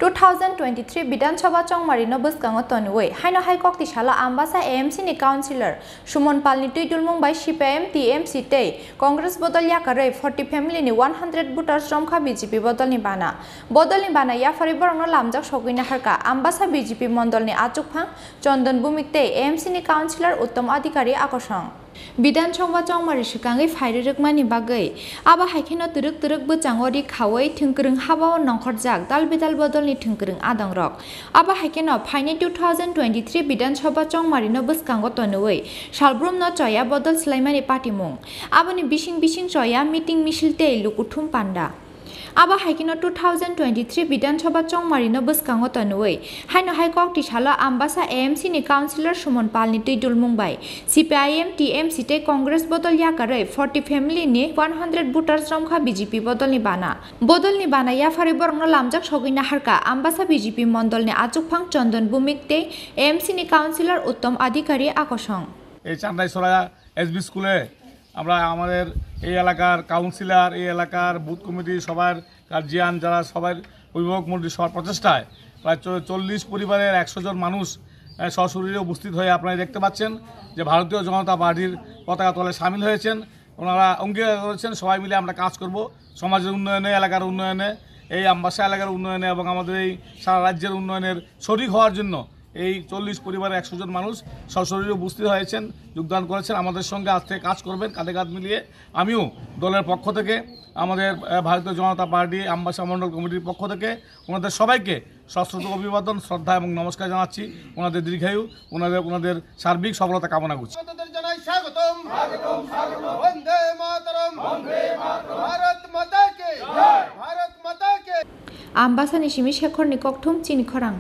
2023 বিধানসভা চংমারিনো বসকাঙো তনুই হাইনো হাইকক তিসালা Ambassa AMC ni councillor Suman palni Twidulmung by CPIM TMC tei Congress Bodol Yakarwi 40 family ni 100 voters Romkha BJP Bodol ni Bana Yakarwi borongno lamjak sogina harka ambasa BJP mondol ni achukphang Tripura tei AMC ni councillor uttom adhikari akosong বিধানসভা চংমারি সুকাঙ্গै ফাইরুরকমানি বাগै আবা হাইखेनो तुरुक बचांगरि खावै थुंकरं हाबाव नंखरजाक दालबिदाल बदलनि थुंकरं आदंरक आबा हाइखेनो फाइने 2023 বিধানসভা চংমারিनो बसकांगो तनुयै सालब्रुमनो चया बदल स्लाइमानि पार्टीमुं आबानि बिसिं चया meeting मिसिलते लुकुथुम panda आबा हाइखेनो 2023 বিধানসভা চংমারিনো बसकांगो तनुयै हाइनो हाइকক तिसाला आमबासा AMC ni councillor Suman palni Twidulmung by CPIM TMC tei Congress Bodol Yakarwi 40 family ni 100 voters Romkha BJP Bodol ni Bana Yakarwi borongno lamjak sogina harka आमबासा BJP mondol ni achukphang Tripura tei AMC ni councillor uttom adhikari akosong এই চান্দাইছড়া SB স্কুলে আমরা আমাদের এই এলাকার councillor এই এলাকার booth committee সবার guardian যারা সবার অভিভাবক মণ্ডলী সবার প্রচেষ্টায় প্রায় 40 পরিবারের 100 জন মানুষ সশরীরে উপস্থিত হয়ে আপনারা দেখতে পাচ্ছেন যে ভারতীয় জনতা পার্টির পতাকা তলে সামিল হয়েছেন। ওনারা অঙ্গীকার করেছেন সবাই মিলে আমরা কাজ করব সমাজের উন্নয়নে এলাকার উন্নয়নে এই আমবাসা এলাকার উন্নয়নে এবং আমাদের এই সারা রাজ্যের উন্নয়নের শরিক হওয়ার জন্য এই 40 পরিবারের 100 জন মানুষ সশরীরে উপস্থিত হয়েছেন যোগদান করেছেন আমাদের সঙ্গে আজ থেকে কাজ করবেন কাঁধে কাঁধ মিলিয়ে। আমিও দলের পক্ষ থেকে আমাদের ভারতীয় জনতা পার্টি আমবাসা মণ্ডল কমিটির পক্ষ থেকে ওনাদের সবাইকে সশ্রদ্ধ অভিবাদন শ্রদ্ধা এবং নমস্কার জানাচ্ছি। ওনাদের দীর্ঘায়ু ওনাদের সার্বিক সফলতা কামনা করছি। আমবাসা নিশিমি শেখর নিককথুম চিনি খরাং।